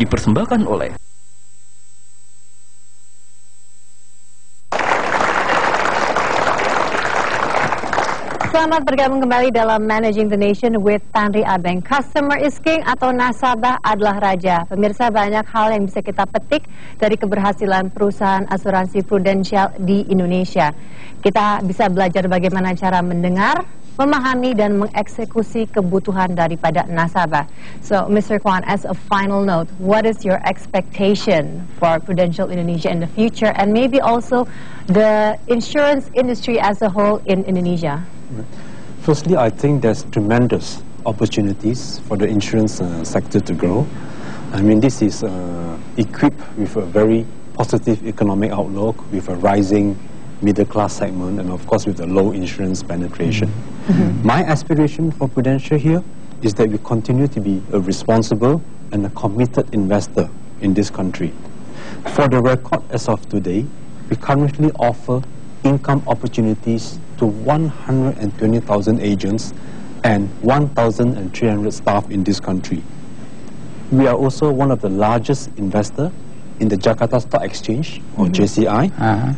dipersembahkan oleh Selamat bergabung kembali dalam Managing the Nation with Tanri Abeng. Customer is king atau nasabah adalah raja. Pemirsa, banyak hal yang bisa kita petik dari keberhasilan perusahaan asuransi Prudential di Indonesia. Kita bisa belajar bagaimana cara mendengar, memahami dan mengeksekusi kebutuhan daripada nasabah. So, Mr. Kwan, as a final note, what is your expectation for Prudential Indonesia in the future, and maybe also the insurance industry as a whole in Indonesia? Firstly, I think there's tremendous opportunities for the insurance sector to grow. I mean, this is equipped with a very positive economic outlook, with a rising middle-class segment, and of course with a low insurance penetration. My aspiration for Prudential here is that we continue to be a responsible and a committed investor in this country. For the record, as of today, we currently offer income opportunities to 120,000 agents and 1,300 staff in this country. We are also one of the largest investors in the Jakarta Stock Exchange, or JCI,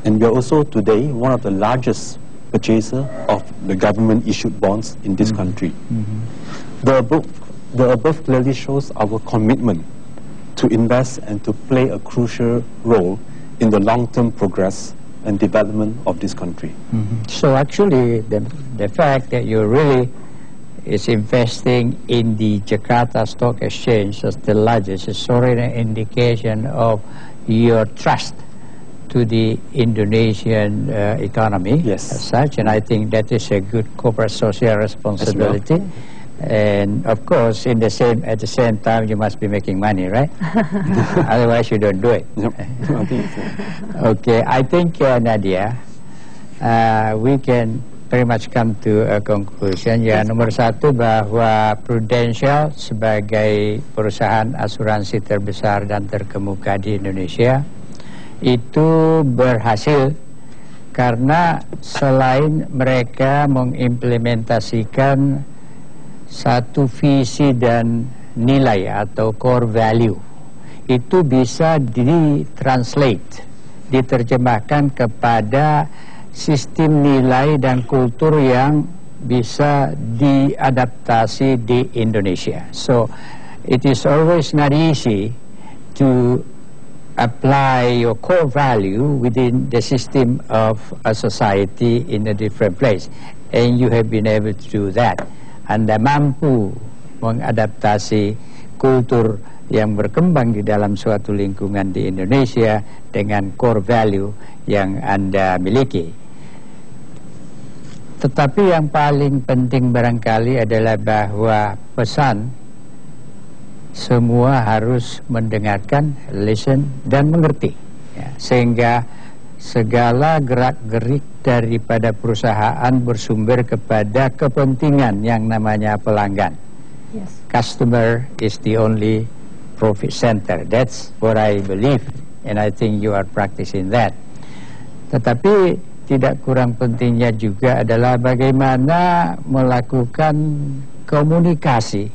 and we are also today one of the largest purchaser of the government-issued bonds in this country. The above clearly shows our commitment to invest and to play a crucial role in the long-term progress and development of this country. So actually, the fact that you really is investing in the Jakarta Stock Exchange as the largest is already an indication of your trust to the Indonesian economy as such, and I think that is a good corporate social responsibility. And of course, at the same time, you must be making money, right? Otherwise, you don't do it. Okay, I think Nadia, we can pretty much come to a conclusion. Ya, nomor satu bahwa Prudential sebagai perusahaan asuransi terbesar dan terkemuka di Indonesia itu berhasil karena selain mereka mengimplementasikan satu visi dan nilai atau core value, itu bisa ditranslate, diterjemahkan kepada sistem nilai dan kultur yang bisa diadaptasi di Indonesia. So it is always not easy to apply your core value within the system of a society in a different place, and you have been able to do that. Anda mampu mengadaptasi kultur yang berkembang di dalam suatu lingkungan di Indonesia dengan core value yang Anda miliki. Tetapi yang paling penting barangkali adalah bahwa pesan semua harus mendengarkan, listen, dan mengerti, ya, sehingga segala gerak-gerik daripada perusahaan bersumber kepada kepentingan yang namanya pelanggan. Customer is the only profit center. That's what I believe, and I think you are practicing that. Tetapi tidak kurang pentingnya juga adalah bagaimana melakukan komunikasi,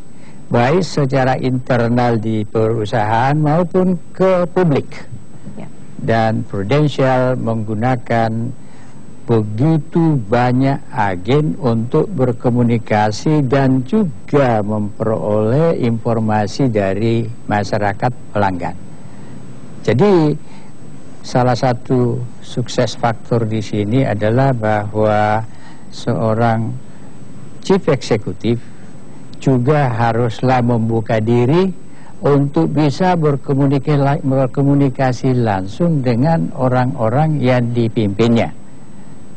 baik secara internal di perusahaan maupun ke publik. Dan Prudential menggunakan begitu banyak agen untuk berkomunikasi dan juga memperoleh informasi dari masyarakat pelanggan. Jadi salah satu sukses faktor di sini adalah bahwa seorang chief executive juga haruslah membuka diri untuk bisa berkomunikasi langsung dengan orang-orang yang dipimpinnya.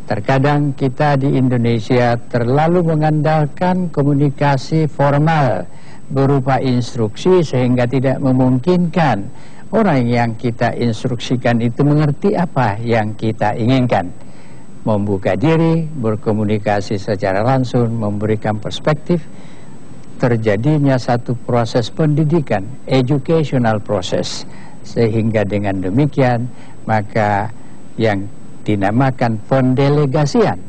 Terkadang kita di Indonesia terlalu mengandalkan komunikasi formal berupa instruksi sehingga tidak memungkinkan orang yang kita instruksikan itu mengerti apa yang kita inginkan. Membuka diri, berkomunikasi secara langsung, memberikan perspektif, terjadinya satu proses pendidikan, educational process, sehingga dengan demikian maka yang dinamakan pendelegasian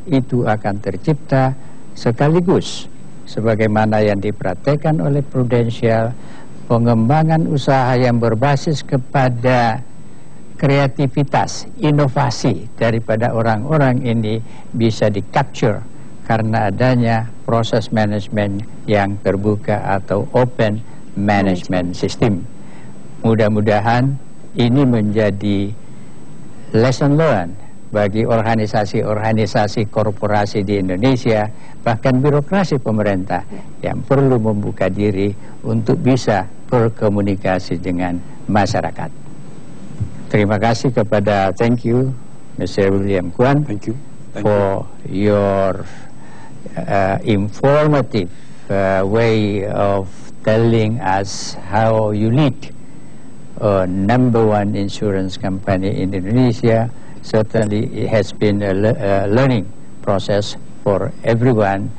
itu akan tercipta sekaligus sebagaimana yang dipraktekkan oleh Prudential, pengembangan usaha yang berbasis kepada kreativitas, inovasi daripada orang-orang ini bisa di-capture karena adanya proses manajemen yang terbuka atau open management system. Mudah-mudahan ini menjadi lesson learned bagi organisasi-organisasi korporasi di Indonesia, bahkan birokrasi pemerintah yang perlu membuka diri untuk bisa berkomunikasi dengan masyarakat. Terima kasih kepada, thank you, Mr. William Kwan, Thank you. for your informative way of telling us how you lead a #1 insurance company in Indonesia. Certainly it has been a learning process for everyone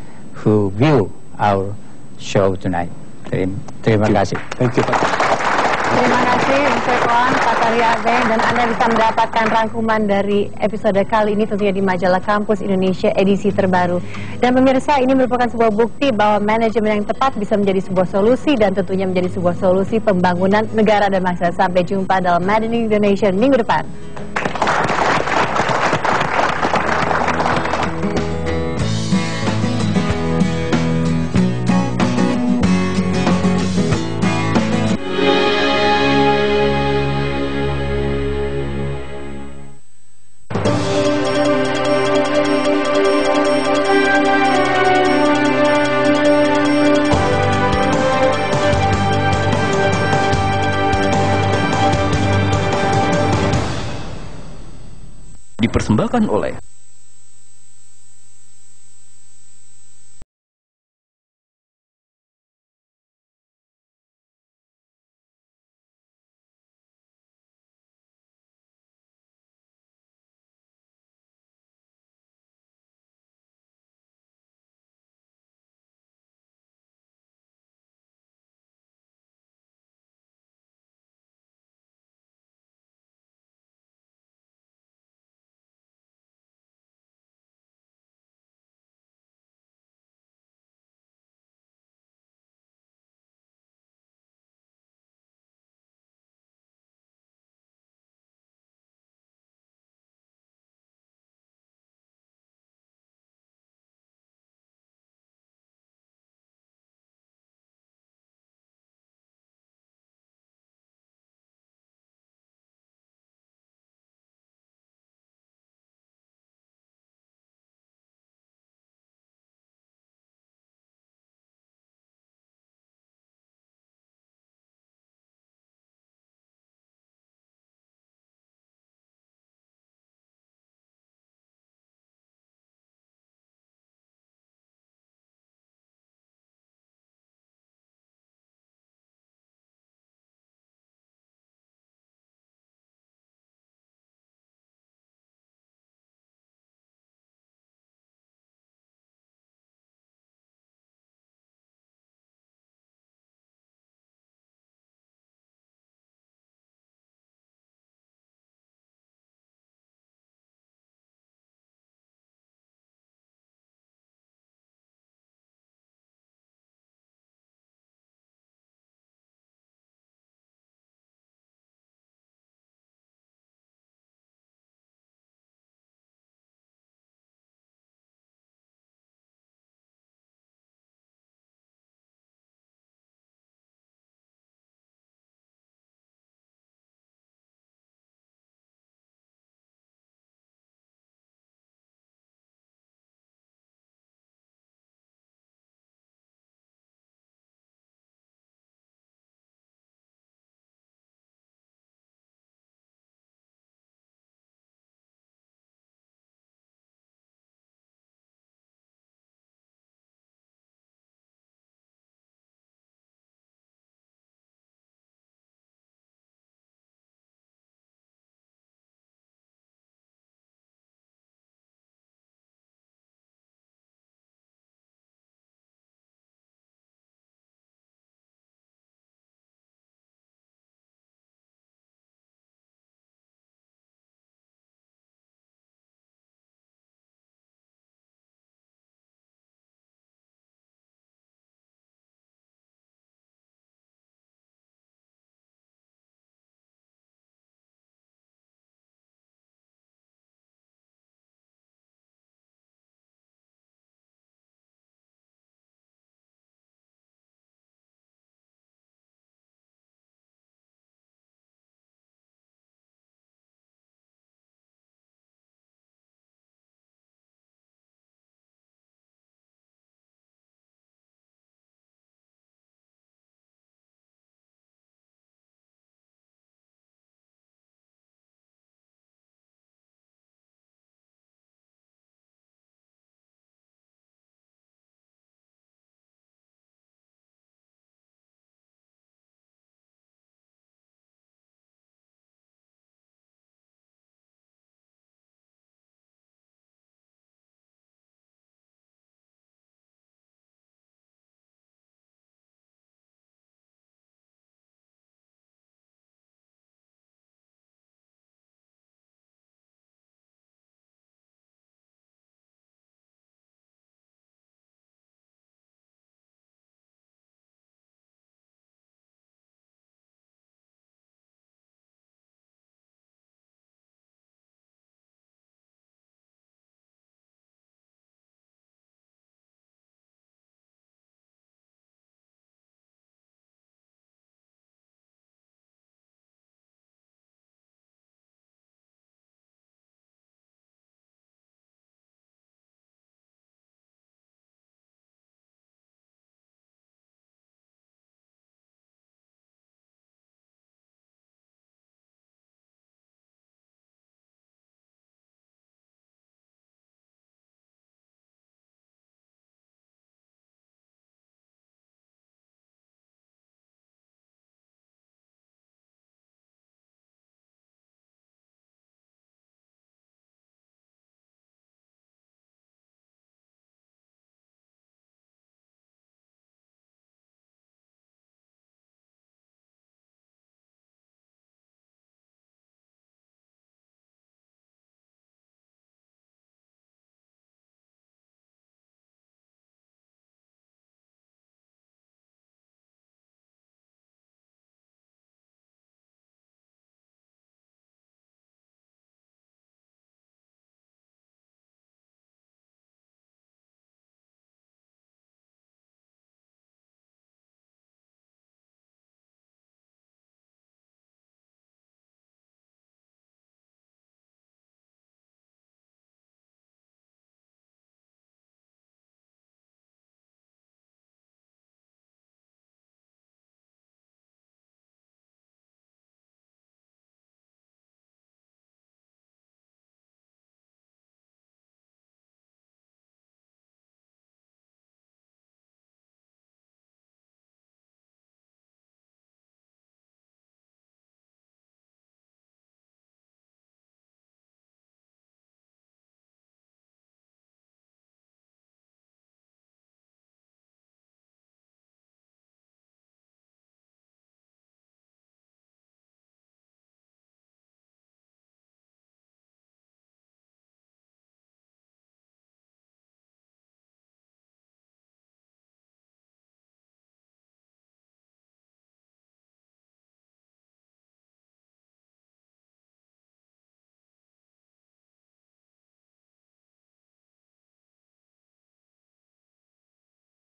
who view our show tonight. Terima kasih. Thank you, Pak. Terima kasih Mr. Kwan, Pak Tanri Abeng, dan Anda bisa mendapatkan rangkuman dari episode kali ini tentunya di majalah Kampus Indonesia edisi terbaru. Dan pemirsa, ini merupakan sebuah bukti bahwa manajemen yang tepat bisa menjadi sebuah solusi dan tentunya menjadi sebuah solusi pembangunan negara dan bangsa. Sampai jumpa dalam Managing the Nation minggu depan. Dipersembahkan oleh